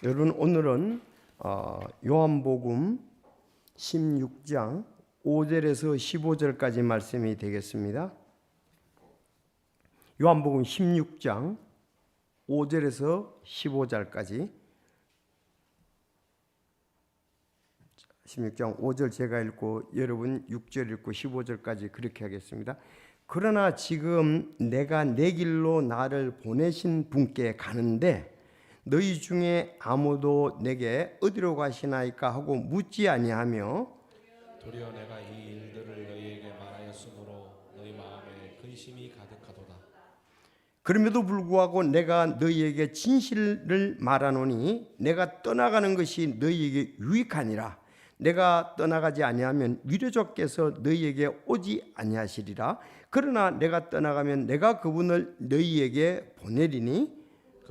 여러분, 오늘은 요한복음 16장 5절에서 15절까지 말씀이 되겠습니다. 요한복음 16장 5절에서 15절까지 16장 5절 제가 읽고 여러분 6절 읽고 15절까지 그렇게 하겠습니다. 그러나 지금 내가 내 길로 나를 보내신 분께 가는데 너희 중에 아무도 내게 어디로 가시나이까 하고 묻지 아니하며 도리어 내가 이 일들을 너희에게 말하였으므로 너희 마음에 근심이 가득하도다. 그럼에도 불구하고 내가 너희에게 진실을 말하노니 내가 떠나가는 것이 너희에게 유익하니라. 내가 떠나가지 아니하면 위로자께서 너희에게 오지 아니하시리라. 그러나 내가 떠나가면 내가 그분을 너희에게 보내리니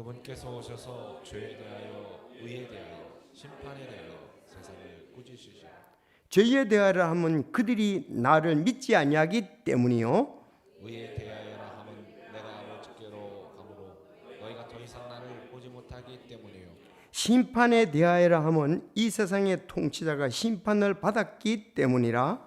그분께서 오셔서 죄에 대하여 의에 대하여 심판에 대하여 세상을 꾸짖으시리라. 죄에 대하여 하면 그들이 나를 믿지 아니하기 때문이요 의에 대하여라 하면 내가 아버지께로 가므로 너희가 더 이상 나를 보지 못하기 때문이요. 심판에 대하여라 하면 이 세상의 통치자가 심판을 받았기 때문이라.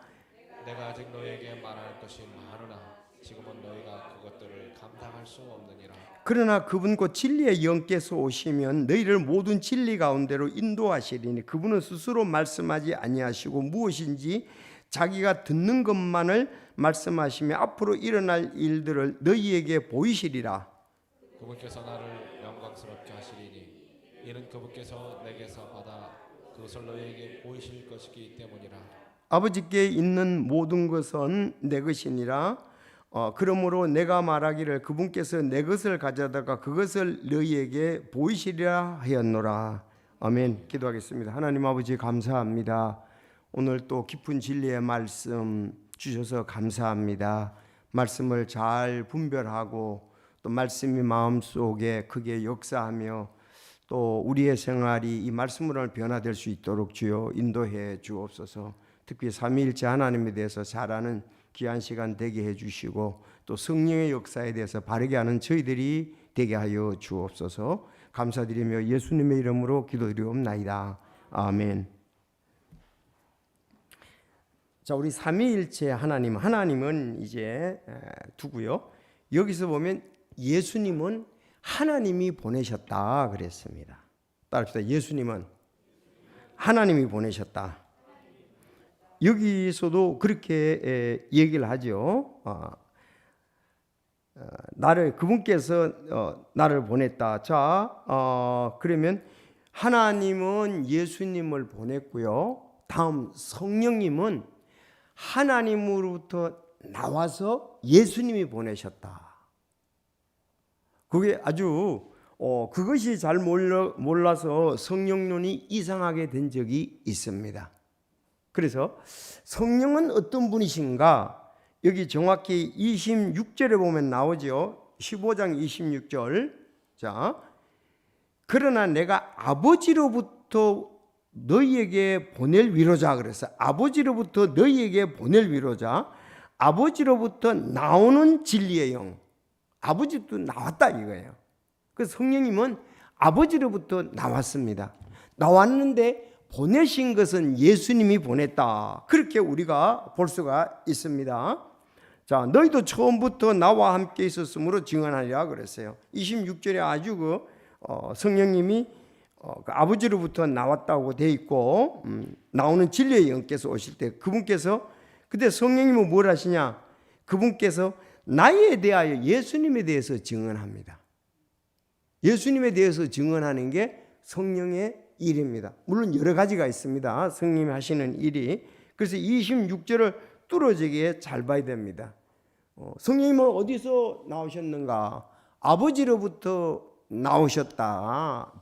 내가 아직 너희에게 말할 것이 많으나 지금은 너희가 그것들을 감당할 수 없느니라. 그러나 그분 곧 진리의 영께서 오시면 너희를 모든 진리 가운데로 인도하시리니 그분은 스스로 말씀하지 아니하시고 무엇인지 자기가 듣는 것만을 말씀하시며 앞으로 일어날 일들을 너희에게 보이시리라. 그분께서 나를 영광스럽게 하시리니 이는 그분께서 내게서 받아 그것을 너희에게 보이실 것이기 때문이라. 아버지께 있는 모든 것은 내 것이니라. 그러므로 내가 말하기를 그분께서 내 것을 가져다가 그것을 너희에게 보이시리라 하였노라. 아멘. 기도하겠습니다. 하나님 아버지 감사합니다. 오늘 또 깊은 진리의 말씀 주셔서 감사합니다. 말씀을 잘 분별하고 또 말씀이 마음속에 크게 역사하며 또 우리의 생활이 이 말씀으로 변화될 수 있도록 주여 인도해 주옵소서. 특히 삼위일체 하나님에 대해서 잘 아는 귀한 시간 되게 해주시고 또 성령의 역사에 대해서 바르게 아는 저희들이 되게 하여 주옵소서. 감사드리며 예수님의 이름으로 기도드리옵나이다. 아멘. 자, 우리 삼위일체 하나님은 이제 두고요. 여기서 보면 예수님은 하나님이 보내셨다 그랬습니다. 따라합시다. 예수님은 하나님이 보내셨다. 여기서도 그렇게 얘기를 하죠. 그분께서 나를 보냈다. 자, 그러면 하나님은 예수님을 보냈고요. 다음 성령님은 하나님으로부터 나와서 예수님이 보내셨다. 그게 아주 그것이 잘 몰라서 성령론이 이상하게 된 적이 있습니다. 그래서 성령은 어떤 분이신가? 여기 정확히 26절에 보면 나오죠. 15장 26절. 자, 그러나 내가 아버지로부터 너희에게 보낼 위로자 그래서 아버지로부터 너희에게 보낼 위로자, 아버지로부터 나오는 진리의 영. 아버지도 나왔다 이거예요. 그래서 성령님은 아버지로부터 나왔습니다. 나왔는데 보내신 것은 예수님이 보냈다. 그렇게 우리가 볼 수가 있습니다. 자, 너희도 처음부터 나와 함께 있었으므로 증언하리라 그랬어요. 26절에 아주 성령님이 아버지로부터 나왔다고 돼 있고 나오는 진리의 영께서 오실 때 그분께서 그때 성령님은 뭘 하시냐? 그분께서 나에 대하여 예수님에 대해서 증언합니다. 예수님에 대해서 증언하는 게 성령의 일입니다. 물론 여러 가지가 있습니다. 성령님이 하시는 일이. 그래서 26절을 뚫어지게 잘 봐야 됩니다. 성령님은 어디서 나오셨는가? 아버지로부터 나오셨다.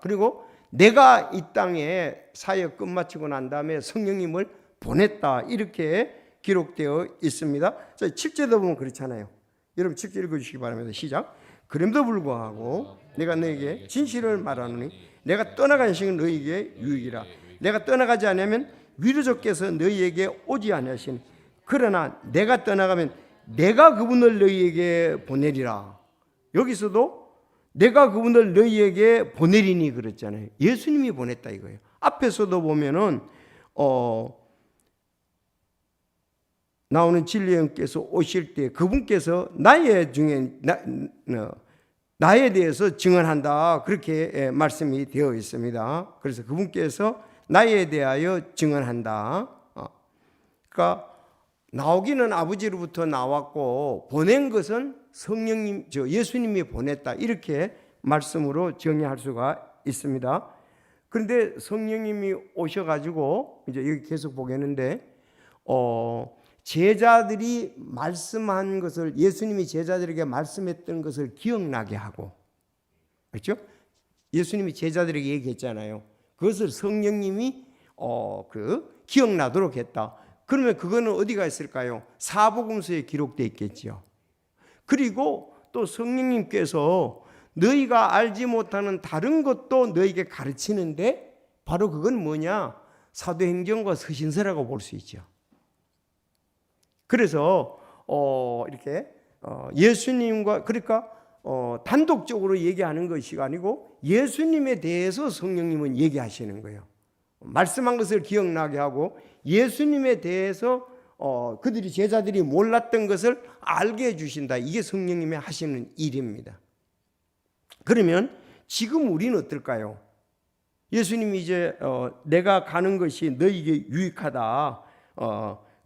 그리고 내가 이 땅에 사역 끝마치고 난 다음에 성령님을 보냈다. 이렇게 기록되어 있습니다. 7절도 보면 그렇잖아요. 여러분 7절 읽어주시기 바랍니다. 시작. 그럼에도 불구하고 내가 너에게 진실을 말하노니 내가 떠나가는 시간 너희에게 유익이라. 내가 떠나가지 않으면 위로자께서 너희에게 오지 아니하시니 그러나 내가 떠나가면 내가 그분을 너희에게 보내리라. 여기서도 내가 그분을 너희에게 보내리니 그랬잖아요. 예수님이 보냈다 이거예요. 앞에서도 보면은 나오는 진리의 영께서 오실 때 그분께서 나에 대해서 증언한다 그렇게 말씀이 되어 있습니다. 그래서 그분께서 나에 대하여 증언한다. 그러니까 나오기는 아버지로부터 나왔고 보낸 것은 성령님, 예수님이 보냈다 이렇게 말씀으로 정의할 수가 있습니다. 그런데 성령님이 오셔가지고 이제 여기 계속 보겠는데 제자들이 말씀한 것을, 예수님이 제자들에게 말씀했던 것을 기억나게 하고, 그렇죠? 예수님이 제자들에게 얘기했잖아요. 그것을 성령님이 기억나도록 했다. 그러면 그거는 어디가 있을까요? 사복음서에 기록되어 있겠죠. 그리고 또 성령님께서 너희가 알지 못하는 다른 것도 너희에게 가르치는데 바로 그건 뭐냐? 사도행전과 서신서라고 볼 수 있죠. 그래서 이렇게 예수님과, 그러니까 단독적으로 얘기하는 것이 아니고 예수님에 대해서 성령님은 얘기하시는 거예요. 말씀한 것을 기억나게 하고 예수님에 대해서 그들이, 제자들이 몰랐던 것을 알게 해주신다. 이게 성령님이 하시는 일입니다. 그러면 지금 우리는 어떨까요? 예수님이 이제 내가 가는 것이 너희에게 유익하다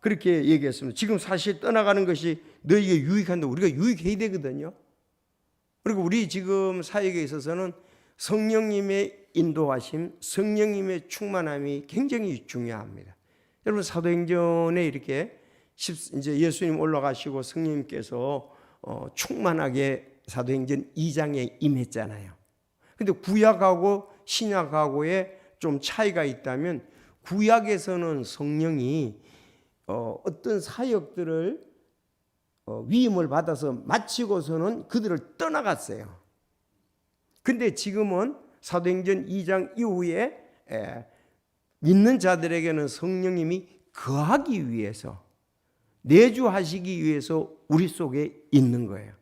그렇게 얘기했습니다. 지금 사실 떠나가는 것이 너희에게 유익한데 우리가 유익해야 되거든요. 그리고 우리 지금 사역에 있어서는 성령님의 인도하심, 성령님의 충만함이 굉장히 중요합니다. 여러분 사도행전에 이렇게 이제 예수님 올라가시고 성령님께서 충만하게 사도행전 2장에 임했잖아요. 근데 구약하고 신약하고의 좀 차이가 있다면 구약에서는 성령이 어떤 사역들을 위임을 받아서 마치고서는 그들을 떠나갔어요. 근데 지금은 사도행전 2장 이후에 믿는 자들에게는 성령님이 거하기 위해서, 내주하시기 위해서 우리 속에 있는 거예요.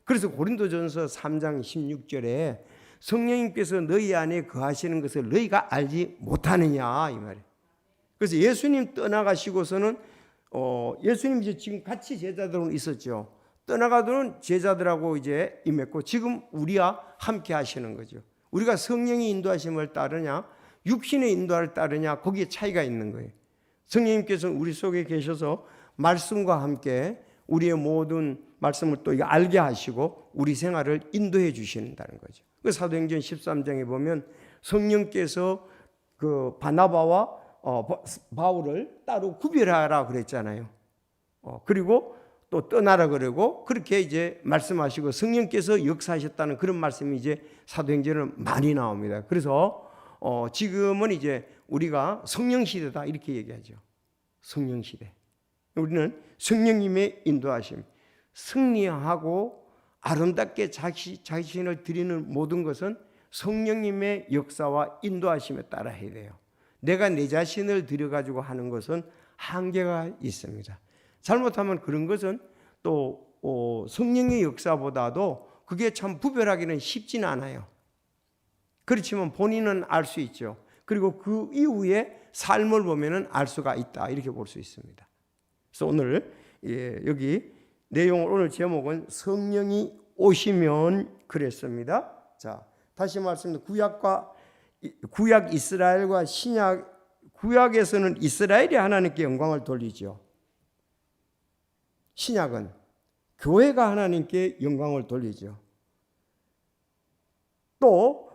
그래서 고린도전서 3장 16절에 성령님께서 너희 안에 거하시는 것을 너희가 알지 못하느냐 이 말이에요. 그래서 예수님 떠나가시고서는 예수님 이제 지금 같이 제자들은 있었죠. 떠나가도는 제자들하고 이제 임했고 지금 우리와 함께 하시는 거죠. 우리가 성령의 인도하심을 따르냐 육신의 인도를 따르냐 거기에 차이가 있는 거예요. 성령님께서는 우리 속에 계셔서 말씀과 함께 우리의 모든 말씀을 또 알게 하시고 우리 생활을 인도해 주신다는 거죠. 그 사도행전 13장에 보면 성령께서 그 바나바와 바울을 따로 구별하라 그랬잖아요. 그리고 또 떠나라 그러고 그렇게 이제 말씀하시고 성령께서 역사하셨다는 그런 말씀이 이제 사도행전은 많이 나옵니다. 그래서 지금은 이제 우리가 성령 시대다 이렇게 얘기하죠. 성령 시대. 우리는 성령님의 인도하심, 승리하고 아름답게 자신을 드리는 모든 것은 성령님의 역사와 인도하심에 따라 해야 돼요. 내가 내 자신을 들여가지고 하는 것은 한계가 있습니다. 잘못하면 그런 것은 또 성령의 역사보다도 그게 참 구별하기는 쉽지는 않아요. 그렇지만 본인은 알 수 있죠. 그리고 그 이후에 삶을 보면은 알 수가 있다 이렇게 볼 수 있습니다. 그래서 오늘 여기 내용을 오늘 제목은 성령이 오시면 그랬습니다. 자, 다시 말씀드립니다. 구약 이스라엘과 신약, 구약에서는 이스라엘이 하나님께 영광을 돌리죠. 신약은 교회가 하나님께 영광을 돌리죠. 또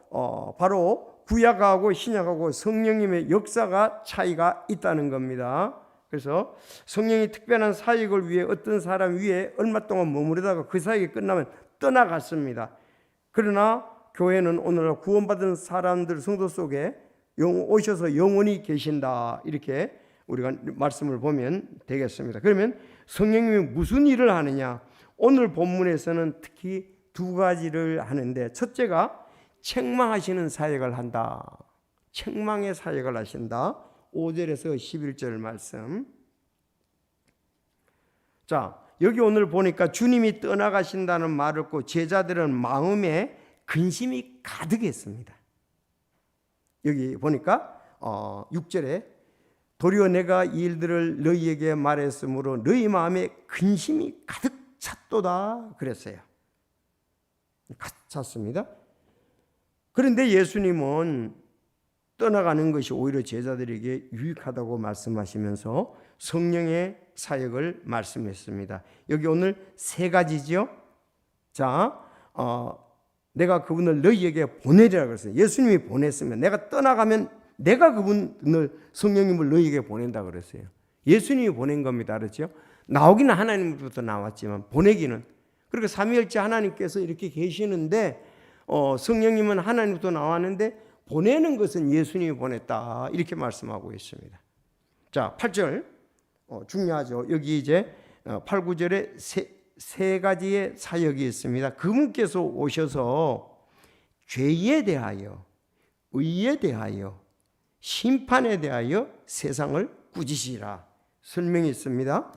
바로 구약하고 신약하고 성령님의 역사가 차이가 있다는 겁니다. 그래서 성령이 특별한 사역을 위해 어떤 사람 위에 얼마 동안 머무르다가 그 사역이 끝나면 떠나갔습니다. 그러나 교회는 오늘날 구원받은 사람들 성도 속에 오셔서 영원히 계신다 이렇게 우리가 말씀을 보면 되겠습니다. 그러면 성령님이 무슨 일을 하느냐? 오늘 본문에서는 특히 두 가지를 하는데 첫째가 책망하시는 사역을 한다. 책망의 사역을 하신다. 5절에서 11절 말씀. 자, 여기 오늘 보니까 주님이 떠나가신다는 말을 듣고 제자들은 마음에 근심이 가득했습니다. 여기 보니까 6절에 도리어 내가 이 일들을 너희에게 말했으므로 너희 마음에 근심이 가득 찼도다 그랬어요. 가득 찼습니다. 그런데 예수님은 떠나가는 것이 오히려 제자들에게 유익하다고 말씀하시면서 성령의 사역을 말씀했습니다. 여기 오늘 세 가지죠. 자, 내가 그분을 너희에게 보내리라 그랬어요. 예수님이 보냈으면, 내가 떠나가면 내가 그분을, 성령님을 너희에게 보낸다 그랬어요. 예수님이 보낸 겁니다. 그렇죠? 나오기는 하나님부터 나왔지만 보내기는, 그러니까 삼위일체 하나님께서 이렇게 계시는데 성령님은 하나님부터 나왔는데 보내는 것은 예수님이 보냈다, 이렇게 말씀하고 있습니다. 자, 8절 중요하죠. 여기 이제 8, 9절에 세 가지의 사역이 있습니다. 그분께서 오셔서 죄에 대하여, 의에 대하여, 심판에 대하여 세상을 꾸짖으시라 설명이 있습니다.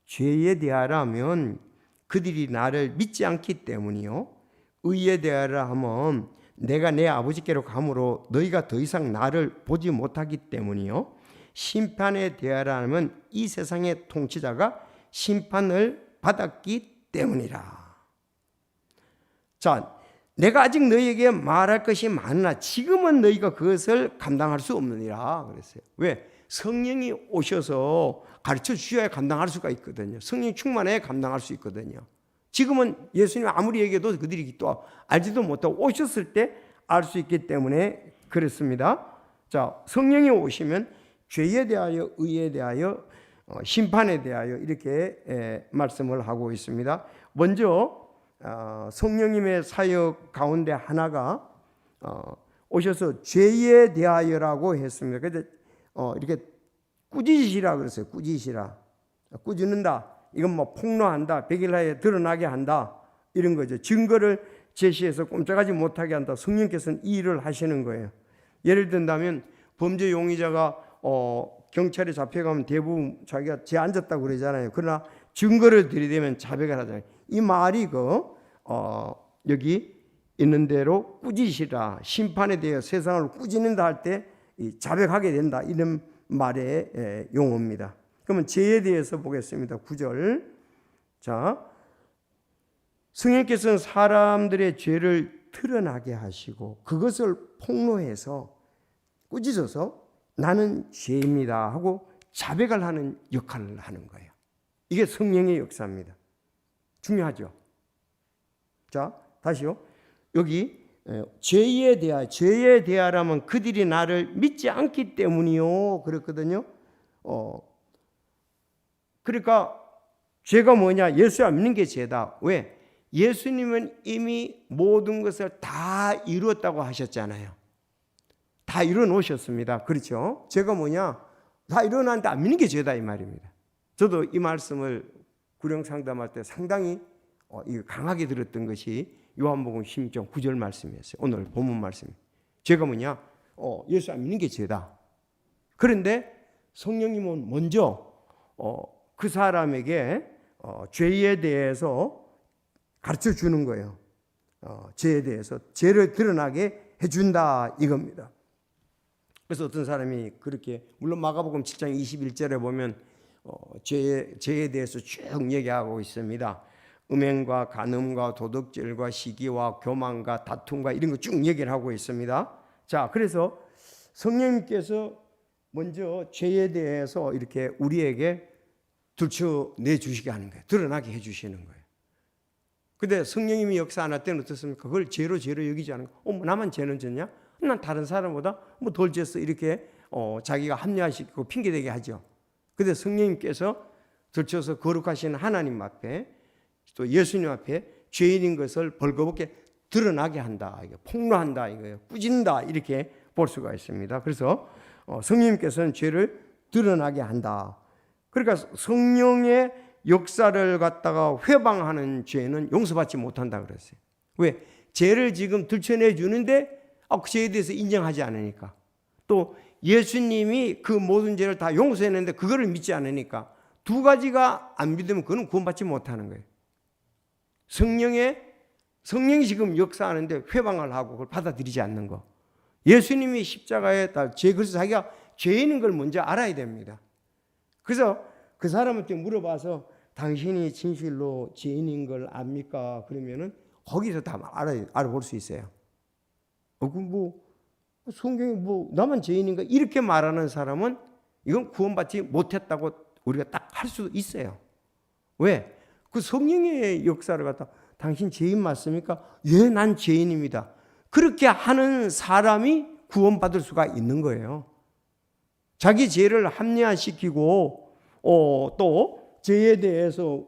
죄에 대하라면 그들이 나를 믿지 않기 때문이요, 의에 대하라 하면 내가 내 아버지께로 가므로 너희가 더 이상 나를 보지 못하기 때문이요, 심판에 대하라 하면 이 세상의 통치자가 심판을 받았기 때문이라. 자, 내가 아직 너희에게 말할 것이 많으나 지금은 너희가 그것을 감당할 수 없느니라 그랬어요. 왜? 성령이 오셔서 가르쳐 주셔야 감당할 수가 있거든요. 성령 충만해야 감당할 수 있거든요. 지금은 예수님 아무리 얘기해도 그들이 또 알지도 못하고 오셨을 때 알 수 있기 때문에 그렇습니다. 자, 성령이 오시면 죄에 대하여, 의에 대하여, 심판에 대하여 이렇게 말씀을 하고 있습니다. 먼저 성령님의 사역 가운데 하나가 오셔서 죄에 대하여라고 했습니다. 그래서 이렇게 꾸짖으시라 그랬어요. 꾸짖으시라, 꾸짖는다. 이건 뭐 폭로한다, 백일하에 드러나게 한다, 이런 거죠. 증거를 제시해서 꼼짝하지 못하게 한다. 성령께서는 이 일을 하시는 거예요. 예를 든다면 범죄 용의자가 경찰에 잡혀가면 대부분 자기가 죄 안 졌다고 그러잖아요. 그러나 증거를 들이대면 자백을 하잖아요. 이 말이 여기 있는 대로 꾸짖으시라, 심판에 대해 세상을 꾸짖는다 할 때 자백하게 된다, 이런 말의 용어입니다. 그러면 죄에 대해서 보겠습니다. 9절. 자, 성령께서는 사람들의 죄를 드러나게 하시고 그것을 폭로해서 꾸짖어서 나는 죄입니다 하고 자백을 하는 역할을 하는 거예요. 이게 성령의 역사입니다. 중요하죠. 자, 다시요. 여기 죄에 대하라면 그들이 나를 믿지 않기 때문이요 그랬거든요. 그러니까 죄가 뭐냐? 예수 안 믿는 게 죄다. 왜? 예수님은 이미 모든 것을 다 이루었다고 하셨잖아요. 다 이루어 놓으셨습니다. 그렇죠? 죄가 뭐냐? 다 이루어놨는데 안 믿는 게 죄다, 이 말입니다. 저도 이 말씀을 구령 상담할 때 상당히 강하게 들었던 것이 요한복음 16장 9절 말씀이었어요. 오늘 본문 말씀. 죄가 뭐냐? 예수 안 믿는 게 죄다. 그런데 성령님은 먼저 그 사람에게 죄에 대해서 가르쳐 주는 거예요. 죄에 대해서 죄를 드러나게 해준다, 이겁니다. 그래서 어떤 사람이 그렇게, 물론 마가복음 7장 21절에 보면 죄에 대해서 쭉 얘기하고 있습니다. 음행과 간음과 도둑질과 시기와 교만과 다툼과 이런 거 쭉 얘기를 하고 있습니다. 자, 그래서 성령님께서 먼저 죄에 대해서 이렇게 우리에게 들춰내 주시게 하는 거예요. 드러나게 해 주시는 거예요. 근데 성령님이 역사 안 할 때는 어떻습니까? 그걸 죄로 여기지 않은 거. 나만 죄는 졌냐? 난 다른 사람보다 덜 졌어, 이렇게 자기가 합리화시키고 핑계대게 하죠. 근데 성령님께서 들춰서 거룩하신 하나님 앞에, 또 예수님 앞에 죄인인 것을 벌거벗게 드러나게 한다, 폭로한다, 이거예요. 꾸짖는다, 이렇게 볼 수가 있습니다. 그래서 성령님께서는 죄를 드러나게 한다. 그러니까 성령의 역사를 갖다가 회방하는 죄는 용서받지 못한다 그랬어요. 왜? 죄를 지금 들춰내 주는데 그 죄에 대해서 인정하지 않으니까, 또 예수님이 그 모든 죄를 다 용서했는데 그거를 믿지 않으니까, 두 가지가 안 믿으면 그건 구원받지 못하는 거예요. 성령이 지금 역사하는데 회방을 하고 그걸 받아들이지 않는 거. 예수님이 십자가에 그래서 자기가 죄인인 걸 먼저 알아야 됩니다. 그래서 그 사람한테 물어봐서 당신이 진실로 죄인인 걸 압니까? 그러면은 거기서 다 알아볼 수 있어요. 성경이 나만 죄인인가? 이렇게 말하는 사람은 이건 구원받지 못했다고 우리가 딱 할 수 있어요. 왜? 그 성령의 역사를 갖다 당신 죄인 맞습니까? 예, 난 죄인입니다. 그렇게 하는 사람이 구원받을 수가 있는 거예요. 자기 죄를 합리화시키고 또 죄에 대해서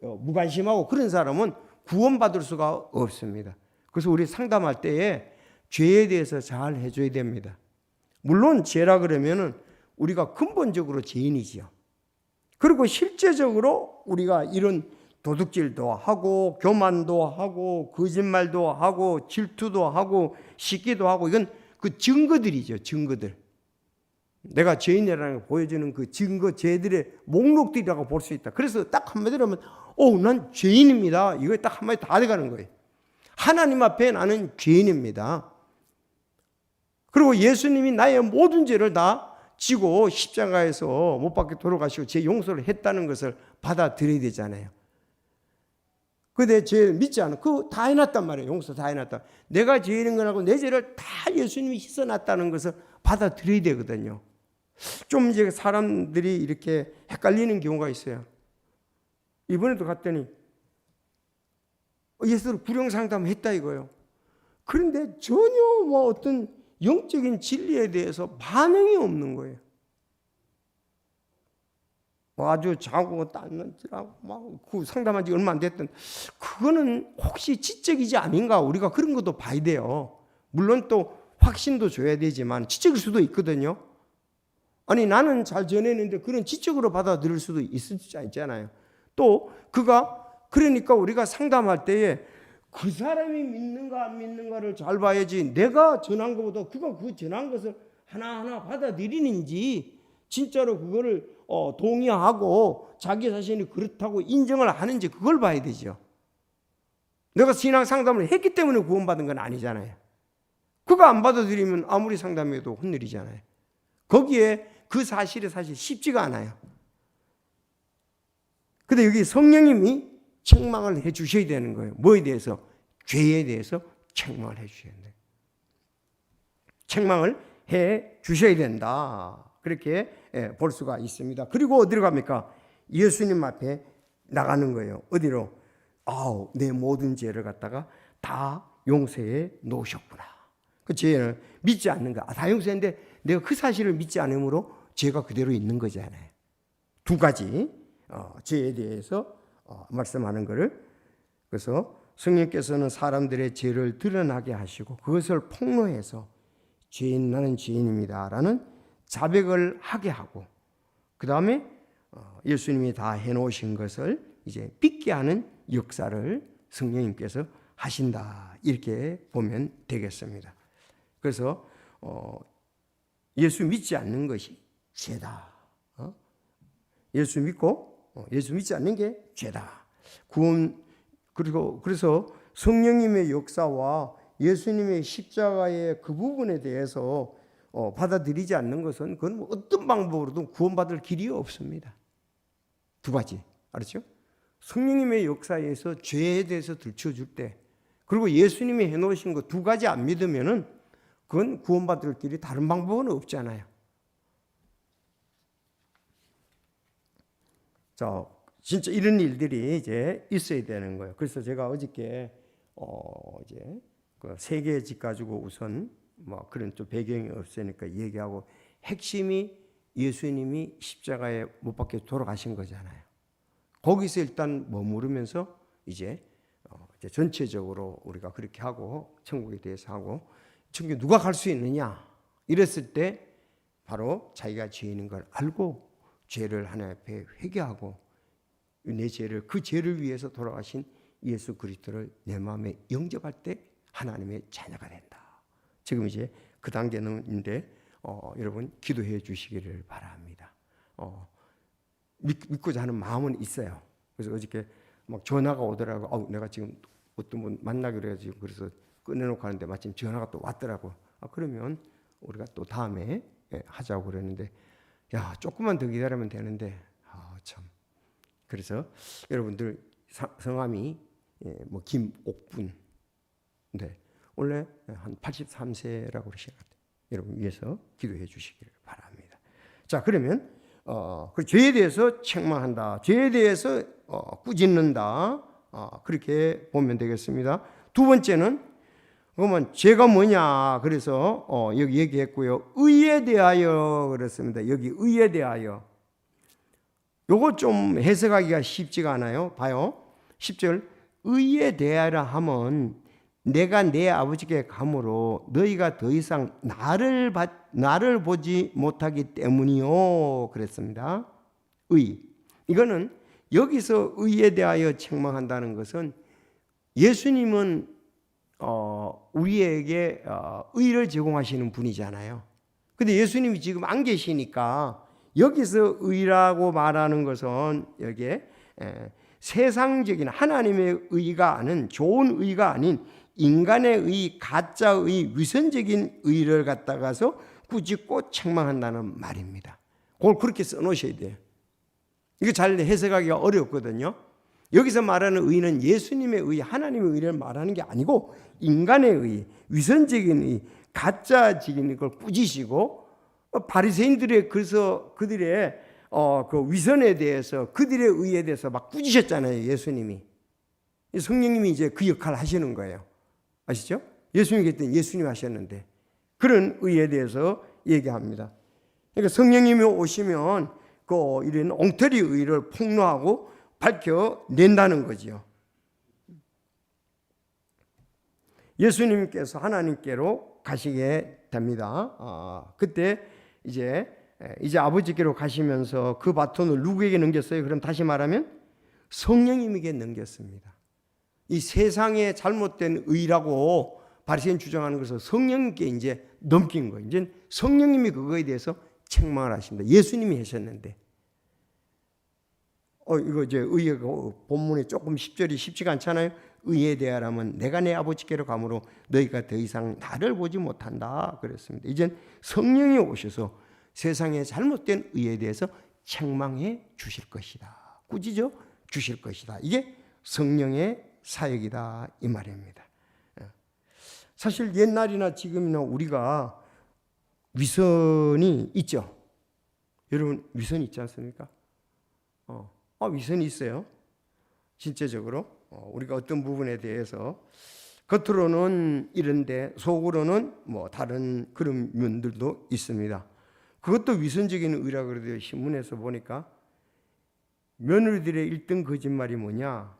무관심하고 그런 사람은 구원받을 수가 없습니다. 그래서 우리 상담할 때에 죄에 대해서 잘 해줘야 됩니다. 물론 죄라 그러면은 우리가 근본적으로 죄인이지요. 그리고 실제적으로 우리가 이런 도둑질도 하고 교만도 하고 거짓말도 하고 질투도 하고 시기도 하고 이건 그 증거들이죠. 증거들. 내가 죄인이라는 걸 보여주는 그 증거 죄들의 목록들이라고 볼 수 있다. 그래서 딱 한마디로 하면 난 죄인입니다. 이거 딱 한마디 다 돼가는 거예요. 하나님 앞에 나는 죄인입니다. 그리고 예수님이 나의 모든 죄를 다 지고 십자가에서 못 박혀 돌아가시고 제 용서를 했다는 것을 받아들여야 되잖아요. 근데 죄를 믿지 않아. 그거 다 해놨단 말이에요. 용서 다 해놨다. 내가 죄인인 거라고 내 죄를 다 예수님이 씻어놨다는 것을 받아들여야 되거든요. 좀 이제 사람들이 이렇게 헷갈리는 경우가 있어요. 이번에도 갔더니 예수를 구령상담했다 이거예요. 그런데 전혀 어떤 영적인 진리에 대해서 반응이 없는 거예요. 아주 자고 딴는지라고 그 상담한 지 얼마 안 됐던 그거는 혹시 지적이지 아닌가 우리가 그런 것도 봐야 돼요. 물론 또 확신도 줘야 되지만 지적일 수도 있거든요. 아니 나는 잘 전했는데 그런 지적으로 받아들일 수도 있을 수 있잖아요. 또 그러니까 우리가 상담할 때에 그 사람이 믿는가 안 믿는가를 잘 봐야지 내가 전한 것보다 그가 그 전한 것을 하나하나 받아들이는지 진짜로 그거를 동의하고 자기 자신이 그렇다고 인정을 하는지 그걸 봐야 되죠. 내가 신앙 상담을 했기 때문에 구원받은 건 아니잖아요. 그거 안 받아들이면 아무리 상담해도 헛일이잖아요. 거기에 그 사실이 사실 쉽지가 않아요. 근데 여기 성령님이 책망을 해 주셔야 되는 거예요. 뭐에 대해서? 죄에 대해서 책망을 해 주셔야 돼요. 책망을 해 주셔야 된다. 그렇게 볼 수가 있습니다. 그리고 어디로 갑니까? 예수님 앞에 나가는 거예요. 어디로? 내 모든 죄를 갖다가 다 용서해 놓으셨구나. 그 죄를 믿지 않는가? 다 용서했는데 내가 그 사실을 믿지 않으므로 죄가 그대로 있는 거잖아요. 두 가지 죄에 대해서 말씀하는 것을. 그래서 성령께서는 사람들의 죄를 드러나게 하시고 그것을 폭로해서 죄인 나는 죄인입니다 라는 자백을 하게 하고 그 다음에 예수님이 다 해놓으신 것을 이제 믿게 하는 역사를 성령님께서 하신다 이렇게 보면 되겠습니다. 그래서 예수 믿지 않는 것이 죄다. 예수 믿지 않는 게 죄다. 그래서 성령님의 역사와 예수님의 십자가의 그 부분에 대해서 받아들이지 않는 것은 그건 어떤 방법으로도 구원받을 길이 없습니다. 두 가지 알았죠? 성령님의 역사에서 죄에 대해서 들춰줄 때 그리고 예수님이 해놓으신 거 두 가지 안 믿으면은 그건 구원받을 길이 다른 방법은 없잖아요. 자, 진짜 이런 일들이 이제 있어야 되는 거예요. 그래서 제가 어저께 이제 그 세계 집 가지고 우선 그런 좀 배경이 없으니까 얘기하고 핵심이 예수님이 십자가에 못 박혀 돌아가신 거잖아요. 거기서 일단 머무르면서 이제 전체적으로 우리가 그렇게 하고 천국에 대해서 하고 천국에 누가 갈 수 있느냐 이랬을 때 바로 자기가 죄인인 걸 알고 죄를 하나님 앞에 회개하고 내 죄를 그 죄를 위해서 돌아가신 예수 그리스도를 내 마음에 영접할 때 하나님의 자녀가 된다. 지금 이제 그 단계인데 여러분 기도해 주시기를 바랍니다. 믿고자 하는 마음은 있어요. 그래서 어저께 막 전화가 오더라고. 내가 지금 어떤 분 만나기로 해가지고 그래서 꺼내놓고 하는데 마침 전화가 또 왔더라고. 그러면 우리가 또 다음에 하자고 그랬는데, 야, 조금만 더 기다리면 되는데, 참. 그래서 여러분들 성함이 뭐 김옥분, 네, 원래 한 83세라고 그러시는 것 같아요. 여러분 위해서 기도해 주시기를 바랍니다. 자, 그러면 그 죄에 대해서 책망한다, 죄에 대해서 꾸짖는다, 그렇게 보면 되겠습니다. 두 번째는 그러면 죄가 뭐냐? 그래서 여기 얘기했고요. 의에 대하여 그랬습니다. 여기 의에 대하여. 요거 좀 해석하기가 쉽지가 않아요. 봐요. 10절. 의에 대하여 하면 내가 내 아버지께 감으로 너희가 더 이상 나를 보지 못하기 때문이요. 그랬습니다. 의. 이거는 여기서 의에 대하여 책망한다는 것은 예수님은 우리에게 의를 제공하시는 분이잖아요. 근데 예수님이 지금 안 계시니까 여기서 의라고 말하는 것은 여기에 세상적인 하나님의 의가 아닌, 좋은 의가 아닌 인간의 의, 가짜의, 위선적인 의를 갖다가서 꾸짖고 책망한다는 말입니다. 그걸 그렇게 써놓으셔야 돼요. 이거 잘 해석하기가 어렵거든요. 여기서 말하는 의는 예수님의 의, 하나님의 의를 말하는 게 아니고 인간의 의, 위선적인 의, 가짜적인 걸 꾸짖으시고, 바리새인들의 그래서 그들의 그 위선에 대해서, 그들의 의에 대해서 막 꾸짖으셨잖아요, 예수님이. 성령님이 이제 그 역할을 하시는 거예요. 아시죠? 예수님이 그때 예수님이 하셨는데 그런 의에 대해서 얘기합니다. 그러니까 성령님이 오시면 그 이런 엉터리 의를 폭로하고 밝혀낸다는 거지요. 예수님께서 하나님께로 가시게 됩니다. 그때 이제 아버지께로 가시면서 그 바톤을 누구에게 넘겼어요? 그럼 다시 말하면 성령님에게 넘겼습니다. 이 세상의 잘못된 의라고 바리새인 주장하는 것을 성령님께 이제 넘긴 거예요. 이제 성령님이 그거에 대해서 책망을 하십니다. 예수님이 하셨는데. 이거 이제 의의 본문에 조금 10절이 쉽지가 않잖아요. 의에 대하라면 내가 내 아버지께로 가므로 너희가 더 이상 나를 보지 못한다 그랬습니다. 이젠 성령이 오셔서 세상의 잘못된 의에 대해서 책망해 주실 것이다. 꾸짖어 주실 것이다. 이게 성령의 사역이다 이 말입니다. 사실 옛날이나 지금이나 우리가 위선이 있죠. 여러분 위선이 있지 않습니까? 위선이 있어요. 실제적으로 우리가 어떤 부분에 대해서 겉으로는 이런데 속으로는 뭐 다른 그런 면들도 있습니다. 그것도 위선적인 의라고 그러대요. 신문에서 보니까 며느리들의 1등 거짓말이 뭐냐?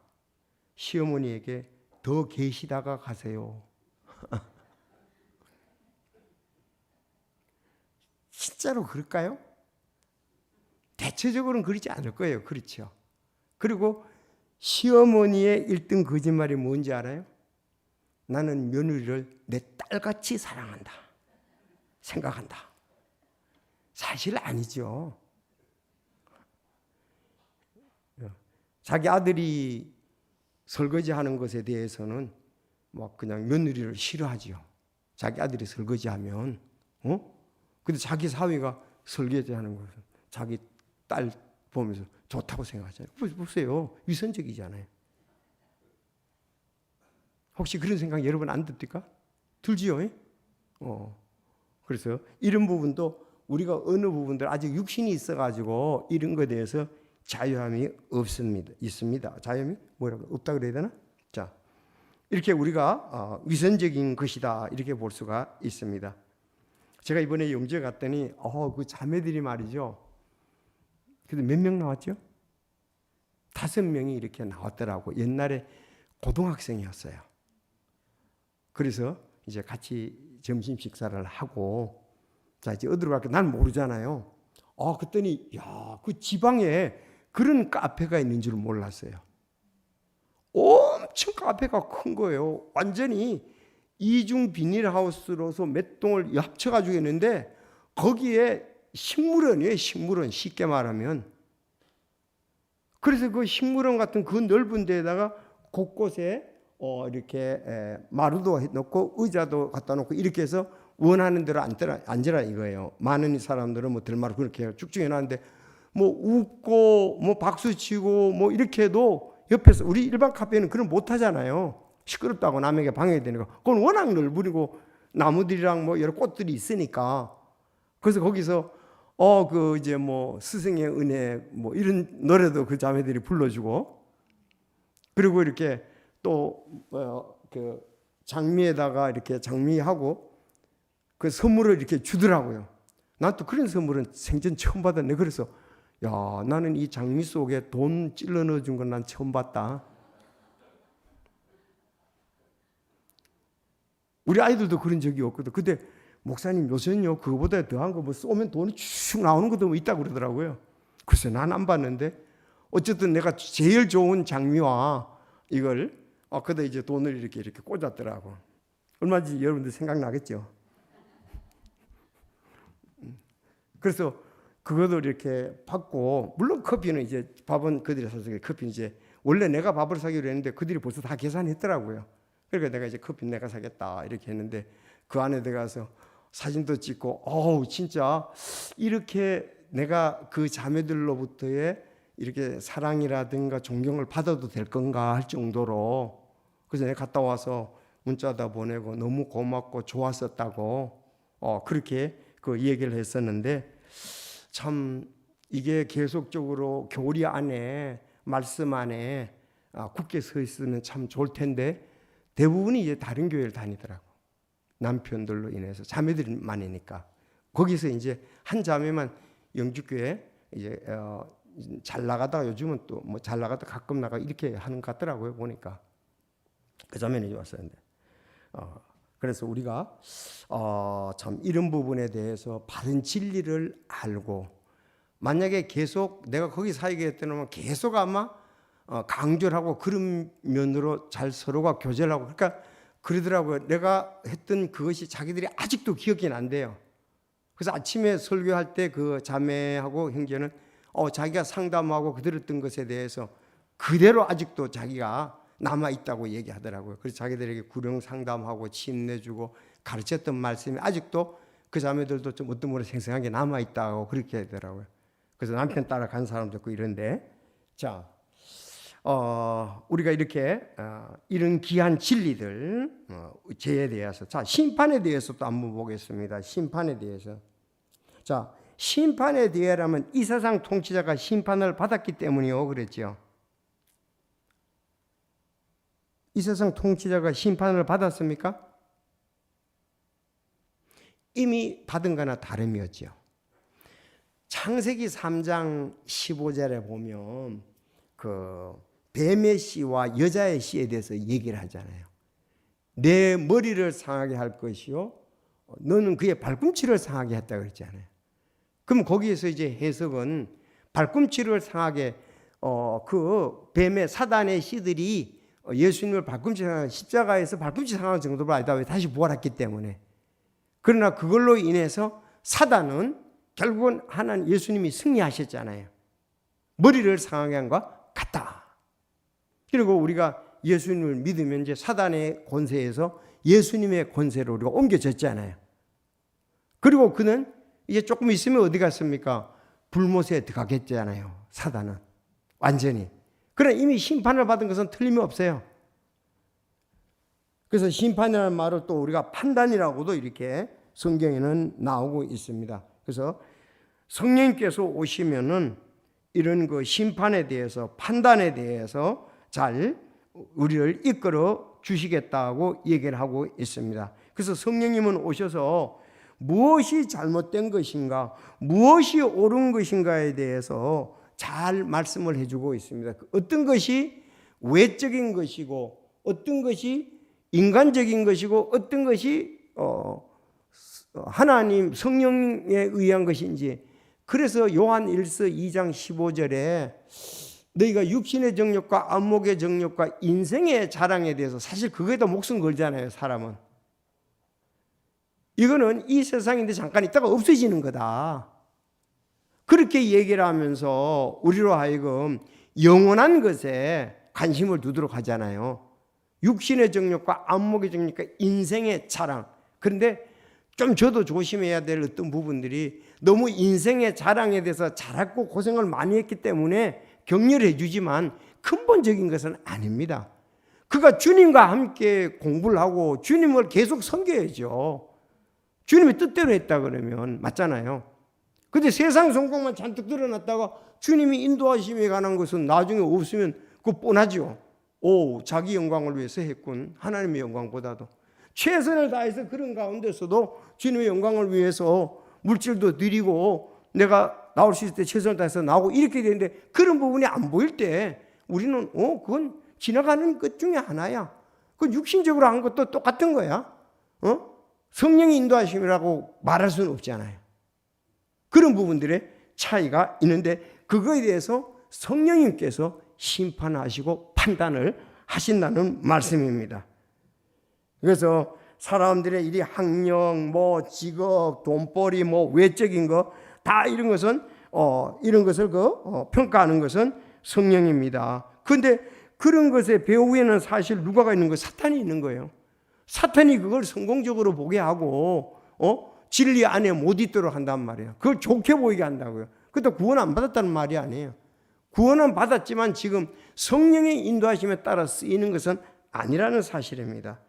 시어머니에게 더 계시다가 가세요. 진짜로 그럴까요? 대체적으로는 그렇지 않을 거예요. 그렇죠. 그리고 시어머니의 1등 거짓말이 뭔지 알아요? 나는 며느리를 내 딸같이 사랑한다. 생각한다. 사실 아니죠. 자기 아들이 설거지하는 것에 대해서는 막 그냥 며느리를 싫어하지요. 자기 아들이 설거지하면, 근데 자기 사위가 설거지하는 것은 자기 딸 보면서 좋다고 생각하잖아요. 보세요, 위선적이잖아요. 혹시 그런 생각 여러분 안 듭니까? 들지요? 그래서 이런 부분도 우리가 어느 부분들 아직 육신이 있어가지고 이런 것에 대해서 자유함이 없습니다. 있습니다. 자유함이 뭐라고 없다 그래야 되나? 자, 이렇게 우리가 위선적인 것이다 이렇게 볼 수가 있습니다. 제가 이번에 영주에 갔더니 그 자매들이 말이죠. 근데 몇 명 나왔죠? 5명이 이렇게 나왔더라고. 옛날에 고등학생이었어요. 그래서 이제 같이 점심 식사를 하고 자 이제 어디로 갈까? 난 모르잖아요. 그랬더니 그 지방에 그런 카페가 있는 줄 몰랐어요. 엄청 카페가 큰 거예요. 완전히 이중 비닐하우스로서 몇 동을 합쳐가지고 있는데 거기에 식물원이에요. 식물원 쉽게 말하면. 그래서 그 식물원 같은 그 넓은 데에다가 곳곳에 이렇게 마루도 해놓고 의자도 갖다 놓고 이렇게 해서 원하는 대로 앉으라 이거예요. 많은 사람들은 뭐 들마루 그렇게 해요. 쭉쭉 해놨는데 뭐 웃고 뭐 박수 치고 뭐 이렇게 해도 옆에서 우리 일반 카페는 그런 못 하잖아요. 시끄럽다고 남에게 방해되니까. 그건 워낙 넓으리고 나무들이랑 뭐 여러 꽃들이 있으니까. 그래서 거기서 그 이제 뭐 스승의 은혜 뭐 이런 노래도 그 자매들이 불러주고, 그리고 이렇게 또 그 장미에다가 이렇게 장미하고 그 선물을 이렇게 주더라고요. 난 또 그런 선물은 생전 처음 받았네. 그래서 야, 나는 이 장미 속에 돈 찔러 넣어준 건 난 처음 봤다. 우리 아이들도 그런 적이 없거든. 근데 목사님 요새는요 그거보다 더한 거 뭐 쏘면 돈이 쭉 나오는 것도 있다고 그러더라고요. 글쎄 난 안 봤는데 어쨌든 내가 제일 좋은 장미와 이걸 그다 이제 돈을 이렇게 꽂았더라고. 얼마인지 여러분들 생각나겠죠? 그래서 그것도 이렇게 받고, 물론 커피는 이제 밥은 그들이 사서 커피는 이제 원래 내가 밥을 사기로 했는데 그들이 벌써 다 계산했더라고요. 그러니까 내가 이제 커피 내가 사겠다 이렇게 했는데 그 안에 들어가서 사진도 찍고, 진짜 이렇게 내가 그 자매들로부터의 이렇게 사랑이라든가 존경을 받아도 될 건가 할 정도로. 그래서 내가 갔다 와서 문자다 보내고 너무 고맙고 좋았었다고 그렇게 그 얘기를 했었는데, 참 이게 계속적으로 교리 안에 말씀 안에 굳게 서 있으면 참 좋을 텐데 대부분이 이제 다른 교회를 다니더라고. 남편들로 인해서 자매들이 많으니까. 거기서 이제 한 자매만 영주교회 이제 잘 나가다가 요즘은 또 뭐 잘 나가다 가끔 나가 이렇게 하는 것 같더라고요. 보니까 그 자매는 왔었는데 그래서 우리가 참 이런 부분에 대해서 바른 진리를 알고, 만약에 계속 내가 거기 사역에 했더니 계속 아마 강조를 하고 그런 면으로 잘 서로가 교제를 하고, 그러니까 그러더라고요. 내가 했던 그것이 자기들이 아직도 기억이 난대요. 그래서 아침에 설교할 때 그 자매하고 형제는 자기가 상담하고 그 들었던 것에 대해서 그대로 아직도 자기가 남아있다고 얘기하더라고요. 그래서 자기들에게 구령 상담하고 침내주고 가르쳤던 말씀이 아직도 그 자매들도 좀 어떤 분은 생생하게 남아있다고 그렇게 하더라고요. 그래서 남편 따라간 사람도 있고 이런데, 자, 우리가 이렇게 이런 귀한 진리들, 죄에 대해서, 자, 심판에 대해서도 한번 보겠습니다. 심판에 대해서. 자, 심판에 대해라면 이 세상 통치자가 심판을 받았기 때문이요, 그랬죠. 이 세상 통치자가 심판을 받았습니까? 이미 받은 거나 다름이었죠. 창세기 3장 15절에 보면 그 뱀의 씨와 여자의 씨에 대해서 얘기를 하잖아요. 내 머리를 상하게 할 것이요, 너는 그의 발꿈치를 상하게 했다 그랬잖아요. 그럼 거기에서 이제 해석은 발꿈치를 상하게 그 뱀의 사단의 씨들이 예수님을 발꿈치 상하게, 십자가에서 발꿈치 상하는 정도로 아니다. 다시 부활했기 때문에. 그러나 그걸로 인해서 사단은 결국은 하나님 예수님이 승리하셨잖아요. 머리를 상하게 한 것과 같다. 그리고 우리가 예수님을 믿으면 이제 사단의 권세에서 예수님의 권세로 우리가 옮겨졌잖아요. 그리고 그는 이제 조금 있으면 어디 갔습니까? 불못에 들어가겠잖아요. 사단은 완전히. 그러나 이미 심판을 받은 것은 틀림이 없어요. 그래서 심판이라는 말을 또 우리가 판단이라고도 이렇게 성경에는 나오고 있습니다. 그래서 성령께서 오시면은 이런 그 심판에 대해서, 판단에 대해서 잘 우리를 이끌어 주시겠다고 얘기를 하고 있습니다. 그래서 성령님은 오셔서 무엇이 잘못된 것인가, 무엇이 옳은 것인가에 대해서 잘 말씀을 해주고 있습니다. 어떤 것이 외적인 것이고, 어떤 것이 인간적인 것이고, 어떤 것이 하나님 성령에 의한 것인지. 그래서 요한 1서 2장 15절에 너희가 육신의 정욕과 안목의 정욕과 인생의 자랑에 대해서, 사실 그거에다 목숨 걸잖아요, 사람은. 이거는 이 세상인데 잠깐 있다가 없어지는 거다. 그렇게 얘기를 하면서 우리로 하여금 영원한 것에 관심을 두도록 하잖아요. 육신의 정욕과 안목의 정욕과 인생의 자랑. 그런데 좀 저도 조심해야 될 어떤 부분들이 너무 인생의 자랑에 대해서 잘했고 고생을 많이 했기 때문에 격려해 주지만 근본적인 것은 아닙니다. 그가 주님과 함께 공부를 하고 주님을 계속 섬겨야죠. 주님의 뜻대로 했다 그러면 맞잖아요. 근데 세상 성공만 잔뜩 드러났다가 주님이 인도하심에 관한 것은 나중에 없으면 그거 뻔하죠. 오, 자기 영광을 위해서 했군. 하나님의 영광보다도. 최선을 다해서 그런 가운데서도 주님의 영광을 위해서 물질도 드리고 내가 나올 수 있을 때 최선을 다해서 나오고 이렇게 되는데 그런 부분이 안 보일 때 우리는 그건 지나가는 것 중에 하나야. 그 육신적으로 한 것도 똑같은 거야. 성령의 인도하심이라고 말할 수는 없잖아요. 그런 부분들의 차이가 있는데 그거에 대해서 성령님께서 심판하시고 판단을 하신다는 말씀입니다. 그래서 사람들의 이 학력, 직업, 돈벌이, 외적인 거 다 이런 것은 이런 것을 평가하는 것은 성령입니다. 그런데 그런 것의 배후에는 사실 누가가 있는 거예요? 사탄이 있는 거예요. 사탄이 그걸 성공적으로 보게 하고 진리 안에 못 있도록 한단 말이에요. 그걸 좋게 보이게 한다고요. 그것도 구원 안 받았다는 말이 아니에요. 구원은 받았지만 지금 성령의 인도하심에 따라 쓰이는 것은 아니라는 사실입니다.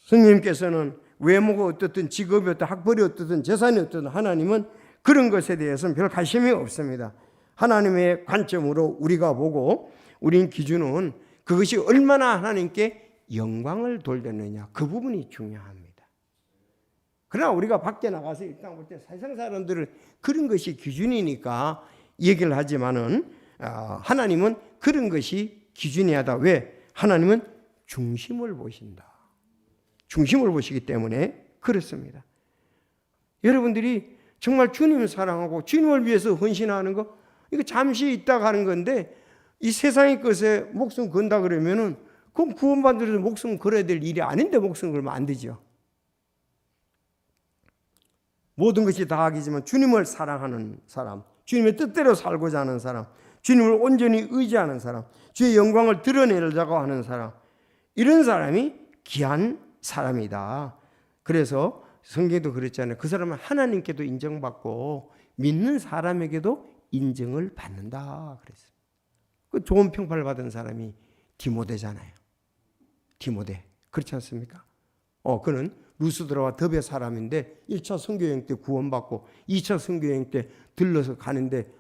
성령님께서는 외모가 어떻든 직업이 어떻든 학벌이 어떻든 재산이 어떻든 하나님은 그런 것에 대해서는 별 관심이 없습니다. 하나님의 관점으로 우리가 보고 우린 기준은 그것이 얼마나 하나님께 영광을 돌렸느냐 그 부분이 중요합니다. 그러나 우리가 밖에 나가서 일단 볼 때 세상 사람들은 그런 것이 기준이니까 얘기를 하지만은 하나님은 그런 것이 기준이 하다. 왜? 하나님은 중심을 보신다. 중심을 보시기 때문에 그렇습니다. 여러분들이 정말 주님을 사랑하고 주님을 위해서 헌신하는 거 이거 잠시 있다가 하는 건데 이 세상의 것에 목숨 건다 그러면은 그럼 구원받으려서 목숨 걸어야 될 일이 아닌데 목숨 걸면 안 되죠. 모든 것이 다 악이지만 주님을 사랑하는 사람, 주님의 뜻대로 살고자 하는 사람, 주님을 온전히 의지하는 사람, 주의 영광을 드러내려고 하는 사람, 이런 사람이 귀한 사람이다. 그래서 성경에도 그랬잖아요. 그 사람은 하나님께도 인정받고 믿는 사람에게도 인정을 받는다 그랬어요. 그 좋은 평판을 받은 사람이 디모데잖아요. 디모데. 그렇지 않습니까? 그는 루스드라와 더베 사람인데 1차 선교여행 때 구원받고 2차 선교여행 때 들러서 가는데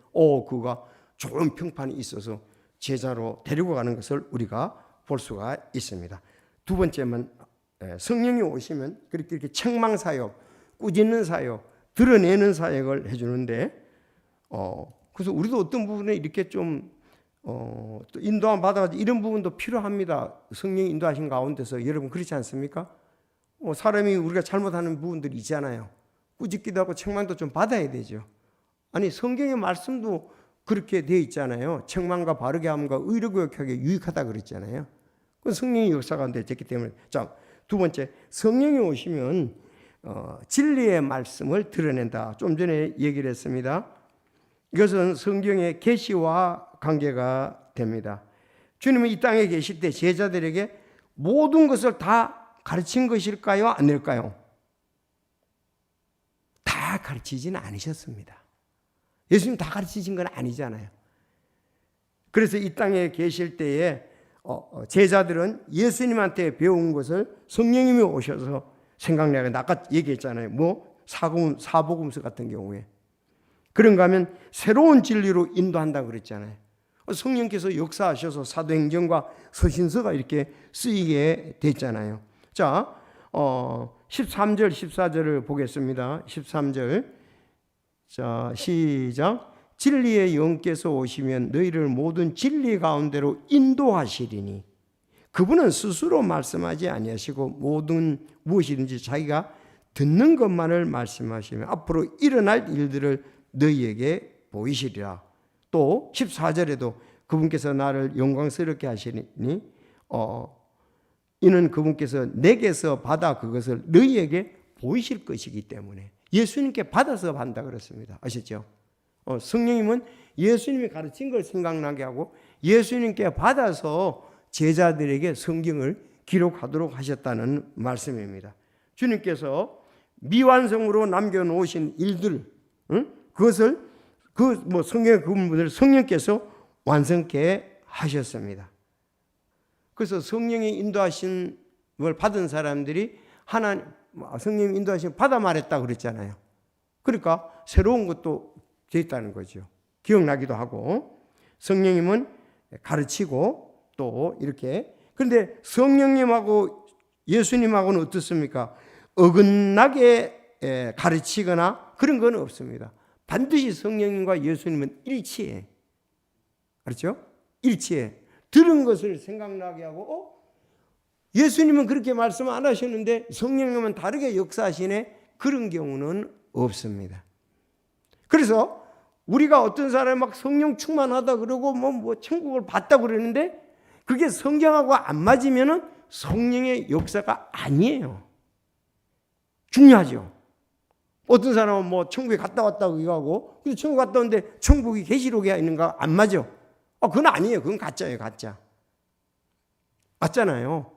그가 좋은 평판이 있어서 제자로 데리고 가는 것을 우리가 볼 수가 있습니다. 두 번째는 성령이 오시면 그렇게 책망사역, 꾸짖는 사역, 드러내는 사역을 해주는데 그래서 우리도 어떤 부분에 이렇게 좀 또 인도함 받아가지고 이런 부분도 필요합니다. 성령이 인도하신 가운데서 여러분 그렇지 않습니까? 사람이 우리가 잘못하는 부분들이 있잖아요. 꾸짖기도 하고 책망도 좀 받아야 되죠. 아니 성경의 말씀도 그렇게 되어 있잖아요. 책망과 바르게 함과 의로 교육하기에 유익하다 그랬잖아요. 그건 성령의 역사가 됐기 때문에. 자, 두 번째, 성령이 오시면 진리의 말씀을 드러낸다. 좀 전에 얘기를 했습니다. 이것은 성경의 계시와 관계가 됩니다. 주님은 이 땅에 계실 때 제자들에게 모든 것을 다 가르친 것일까요? 아닐까요? 다 가르치지는 않으셨습니다. 예수님 다 가르치신 건 아니잖아요. 그래서 이 땅에 계실 때에 제자들은 예수님한테 배운 것을 성령님이 오셔서 생각나게 아까 얘기했잖아요. 사복음서 같은 경우에 그런가 하면 새로운 진리로 인도한다 그랬잖아요. 성령께서 역사하셔서 사도행전과 서신서가 이렇게 쓰이게 됐잖아요. 자, 13절 14절을 보겠습니다. 13절 자 시작. 진리의 영께서 오시면 너희를 모든 진리 가운데로 인도하시리니 그분은 스스로 말씀하지 아니하시고 모든 무엇이든지 자기가 듣는 것만을 말씀하시며 앞으로 일어날 일들을 너희에게 보이시리라. 또 14절에도 그분께서 나를 영광스럽게 하시니 이는 그분께서 내게서 받아 그것을 너희에게 보이실 것이기 때문에 예수님께 받아서 한다 그랬습니다. 아시죠? 성령님은 예수님이 가르친 걸 생각나게 하고 예수님께 받아서 제자들에게 성경을 기록하도록 하셨다는 말씀입니다. 주님께서 미완성으로 남겨놓으신 일들, 그것을 성경의 그 부분을 성령께서 완성케 하셨습니다. 그래서 성령의 인도하심을 받은 사람들이 성령의 인도하심을 받아 말했다고 그랬잖아요. 그러니까 새로운 것도 돼 있다는 거죠. 기억나기도 하고 성령님은 가르치고 또 이렇게. 그런데 성령님하고 예수님하고는 어떻습니까? 어긋나게 가르치거나 그런 건 없습니다. 반드시 성령님과 예수님은 일치해. 그렇죠? 일치해. 들은 것을 생각나게 하고 예수님은 그렇게 말씀 안 하셨는데 성령님은 다르게 역사하시네. 그런 경우는 없습니다. 그래서 우리가 어떤 사람이 막 성령 충만하다 그러고 뭐 천국을 봤다 그러는데 그게 성경하고 안 맞으면은 성령의 역사가 아니에요. 중요하죠. 어떤 사람은 뭐 천국에 갔다 왔다고 이거하고 근데 천국 갔다 왔는데 천국이 계시록에 있는가 안 맞아. 그건 아니에요. 그건 가짜예요. 가짜. 맞잖아요.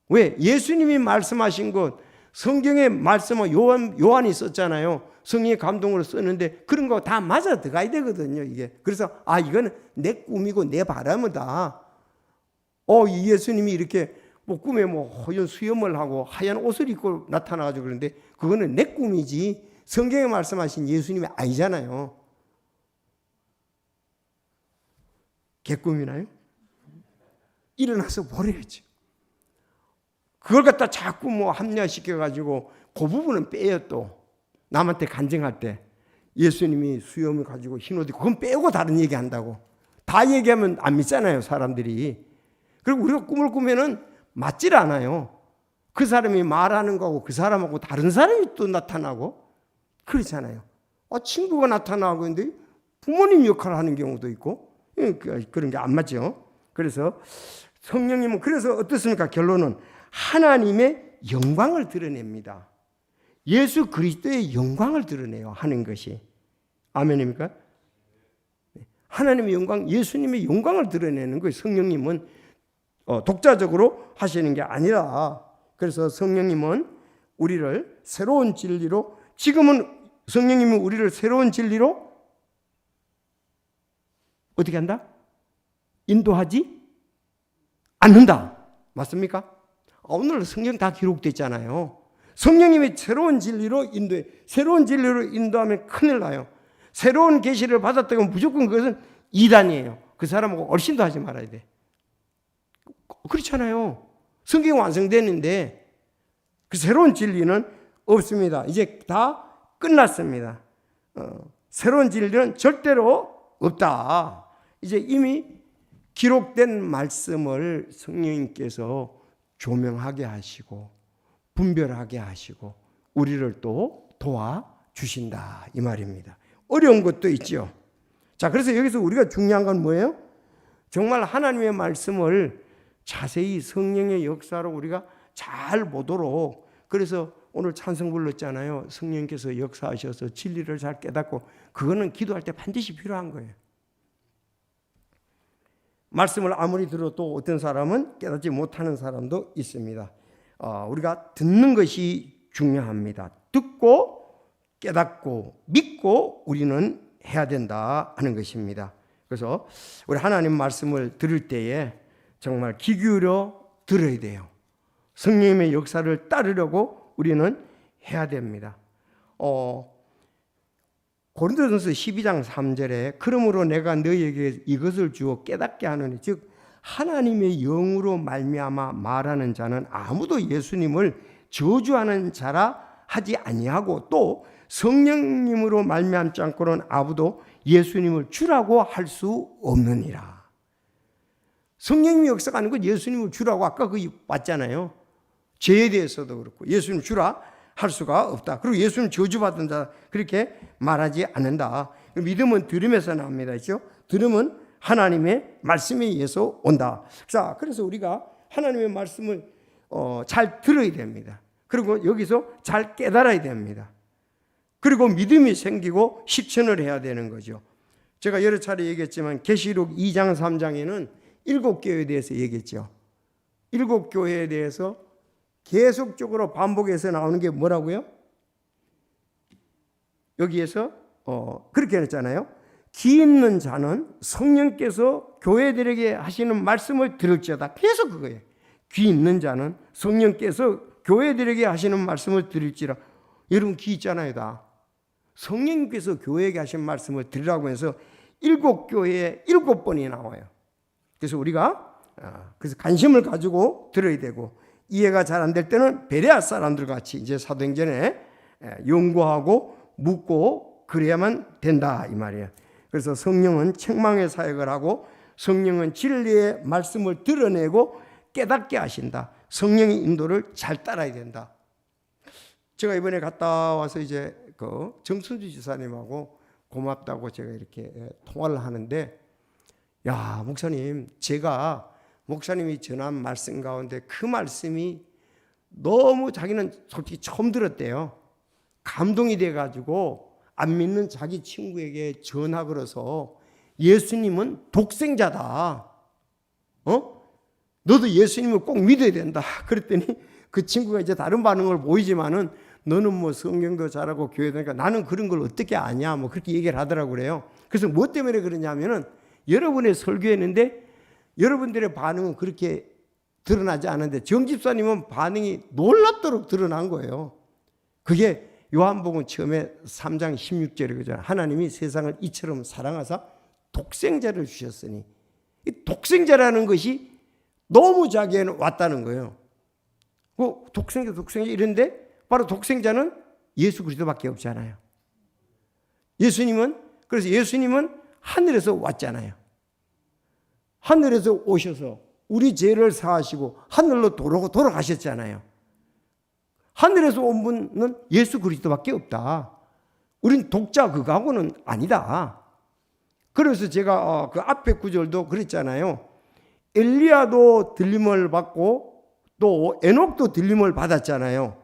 왜? 예수님이 말씀하신 것 성경에 말씀은 요한이 썼잖아요. 성령의 감동으로 썼는데 그런 거 다 맞아 들어가야 되거든요. 이게. 그래서 이거는 내 꿈이고 내 바람이다. 이 예수님이 이렇게 꿈에 허연 수염을 하고 하얀 옷을 입고 나타나가지고 그러는데 그거는 내 꿈이지 성경에 말씀하신 예수님이 아니잖아요. 개꿈이나요? 일어나서 버려야죠. 그걸 갖다 자꾸 합리화시켜가지고 그 부분은 빼요. 또 남한테 간증할 때 예수님이 수염을 가지고 흰옷 입고 그건 빼고 다른 얘기 한다고 다 얘기하면 안 믿잖아요. 사람들이. 그리고 우리가 꿈을 꾸면은 맞질 않아요. 그 사람이 말하는 거하고 그 사람하고 다른 사람이 또 나타나고 그렇잖아요. 친구가 나타나고 있는데 부모님 역할을 하는 경우도 있고 그런 게 안 맞죠. 그래서 성령님은 그래서 어떻습니까? 결론은 하나님의 영광을 드러냅니다. 예수 그리스도의 영광을 드러내요. 하는 것이. 아멘입니까? 하나님의 영광, 예수님의 영광을 드러내는 거예요. 성령님은 독자적으로 하시는 게 아니라. 그래서 성령님은 우리를 새로운 진리로 지금은 성령님은 우리를 새로운 진리로 어떻게 한다? 인도하지 않는다. 맞습니까? 오늘 성경 다 기록됐잖아요. 성령님이 새로운 진리로 인도해. 새로운 진리로 인도하면 큰일 나요. 새로운 계시를 받았다면 무조건 그것은 이단이에요. 그 사람하고 얼씬도 하지 말아야 돼. 그렇잖아요. 성경이 완성됐는데 그 새로운 진리는 없습니다. 이제 다 끝났습니다. 새로운 진리는 절대로 없다. 이제 이미 기록된 말씀을 성령님께서 조명하게 하시고 분별하게 하시고 우리를 또 도와주신다 이 말입니다. 어려운 것도 있죠. 자, 그래서 여기서 우리가 중요한 건 뭐예요? 정말 하나님의 말씀을 자세히 성령의 역사로 우리가 잘 보도록. 그래서 오늘 찬송 불렀잖아요. 성령께서 역사하셔서 진리를 잘 깨닫고. 그거는 기도할 때 반드시 필요한 거예요. 말씀을 아무리 들어도 어떤 사람은 깨닫지 못하는 사람도 있습니다. 우리가 듣는 것이 중요합니다. 듣고 깨닫고 믿고 우리는 해야 된다 하는 것입니다. 그래서 우리 하나님 말씀을 들을 때에 정말 귀 기울여 들어야 돼요. 성령님의 역사를 따르려고 우리는 해야 됩니다. 고린도전서 12장 3절에 그러므로 내가 너희에게 이것을 주어 깨닫게 하노니 즉 하나님의 영으로 말미암아 말하는 자는 아무도 예수님을 저주하는 자라 하지 아니하고 또 성령님으로 말미암지 않고는 아무도 예수님을 주라고 할 수 없느니라. 성령님의 역사가 아닌 건 예수님을 주라고 아까 그 봤잖아요. 죄에 대해서도 그렇고 예수님 주라 할 수가 없다. 그리고 예수님 저주받은 자 그렇게 말하지 않는다. 믿음은 들음에서 나옵니다. 그렇죠? 들음은 하나님의 말씀에 의해서 온다. 자, 그래서 우리가 하나님의 말씀을 잘 들어야 됩니다. 그리고 여기서 잘 깨달아야 됩니다. 그리고 믿음이 생기고 실천을 해야 되는 거죠. 제가 여러 차례 얘기했지만 계시록 2장 3장에는 7교회에 대해서 얘기했죠. 일곱 교회에 대해서 계속적으로 반복해서 나오는 게 뭐라고요? 여기에서 그렇게 했잖아요. 귀 있는 자는 성령께서 교회들에게 하시는 말씀을 들을지어다. 계속 그거예요. 귀 있는 자는 성령께서 교회들에게 하시는 말씀을 들을지라. 여러분 귀 있잖아요. 다 성령님께서 교회에게 하신 말씀을 들으라고 해서 일곱 교회에 7번이 나와요. 그래서 우리가 그래서 관심을 가지고 들어야 되고, 이해가 잘 안 될 때는 베레아 사람들 같이 이제 사도행전에 연구하고 묻고 그래야만 된다 이 말이에요. 그래서 성령은 책망의 사역을 하고, 성령은 진리의 말씀을 드러내고 깨닫게 하신다. 성령의 인도를 잘 따라야 된다. 제가 이번에 갔다 와서 이제 그 정순주 지사님하고 고맙다고 제가 이렇게 통화를 하는데, 야 목사님, 제가 목사님이 전한 말씀 가운데 그 말씀이 너무 자기는 솔직히 처음 들었대요. 감동이 돼가지고 안 믿는 자기 친구에게 전화 걸어서 예수님은 독생자다. 너도 예수님을 꼭 믿어야 된다. 그랬더니 그 친구가 이제 다른 반응을 보이지만은 너는 뭐 성경도 잘하고 교회도 하니까 나는 그런 걸 어떻게 아냐. 뭐 그렇게 얘기를 하더라고 그래요. 그래서 뭐 때문에 그러냐면은 여러분의 설교했는데 여러분들의 반응은 그렇게 드러나지 않은데 정 집사님은 반응이 놀랍도록 드러난 거예요. 그게 요한복음 처음에 3장 16절에 그죠. 하나님이 세상을 이처럼 사랑하사 독생자를 주셨으니, 이 독생자라는 것이 너무 자기에는 왔다는 거예요. 그 독생자 이런데 바로 독생자는 예수 그리스도밖에 없잖아요. 그래서 예수님은 하늘에서 왔잖아요. 하늘에서 오셔서 우리 죄를 사하시고 하늘로 돌아가셨잖아요. 하늘에서 온 분은 예수 그리스도밖에 없다. 우린 독자 그거하고는 아니다. 그래서 제가 그 앞에 구절도 그랬잖아요. 엘리야도 들림을 받고 또 에녹도 들림을 받았잖아요.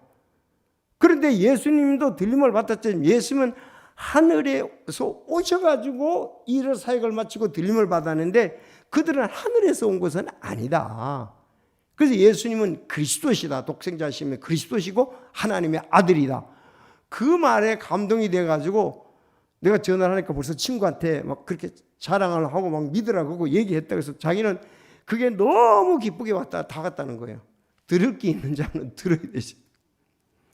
그런데 예수님도 들림을 받았잖아요. 예수님은 하늘에서 오셔가지고 일을 사역을 마치고 들림을 받았는데 그들은 하늘에서 온 것은 아니다. 그래서 예수님은 그리스도시다. 독생자시면 그리스도시고 하나님의 아들이다. 그 말에 감동이 돼가지고 내가 전화를 하니까 벌써 친구한테 막 그렇게 자랑을 하고 막 믿으라고 하고 얘기했다. 그래서 자기는 그게 너무 기쁘게 다 갔다는 거예요. 들을 게 있는 자는 들어야 되지.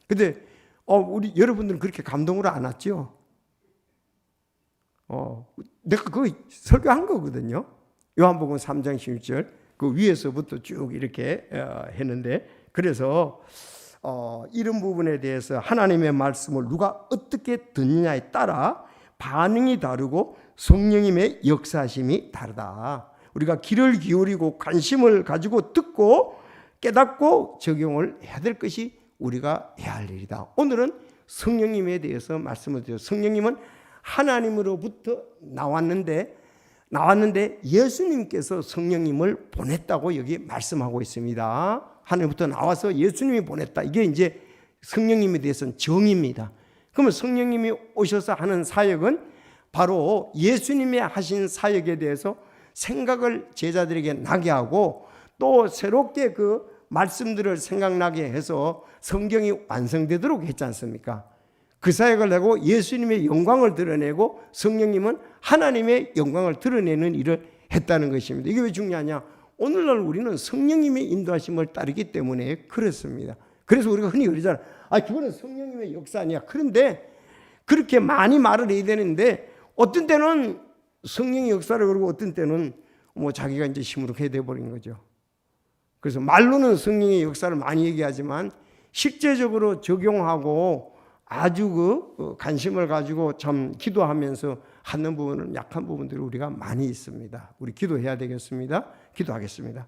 근데 우리 여러분들은 그렇게 감동으로 안 왔죠? 내가 그거 설교한 거거든요. 요한복음 3장 16절 그 위에서부터 쭉 이렇게 했는데, 그래서 이런 부분에 대해서 하나님의 말씀을 누가 어떻게 듣느냐에 따라 반응이 다르고 성령님의 역사심이 다르다. 우리가 귀를 기울이고 관심을 가지고 듣고 깨닫고 적용을 해야 될 것이 우리가 해야 할 일이다. 오늘은 성령님에 대해서 말씀을 드려요. 성령님은 하나님으로부터 나왔는데 예수님께서 성령님을 보냈다고 여기 말씀하고 있습니다. 하나님부터 나와서 예수님이 보냈다. 이게 이제 성령님에 대해서는 정의입니다. 그러면 성령님이 오셔서 하는 사역은 바로 예수님이 하신 사역에 대해서 생각을 제자들에게 나게 하고 또 새롭게 그 말씀들을 생각나게 해서 성경이 완성되도록 했지 않습니까? 그 사역을 하고 예수님의 영광을 드러내고 성령님은 하나님의 영광을 드러내는 일을 했다는 것입니다. 이게 왜 중요하냐? 오늘날 우리는 성령님의 인도하심을 따르기 때문에 그렇습니다. 그래서 우리가 흔히 그러잖아요. 그거는 성령님의 역사 아니야. 그런데 그렇게 많이 말을 해야 되는데 어떤 때는 성령의 역사를 그러고 어떤 때는 뭐 자기가 이제 힘으로 해야 돼버린 거죠. 그래서 말로는 성령의 역사를 많이 얘기하지만 실제적으로 적용하고 아주 그 관심을 가지고 참 기도하면서 하는 부분은 약한 부분들이 우리가 많이 있습니다. 우리 기도해야 되겠습니다. 기도하겠습니다.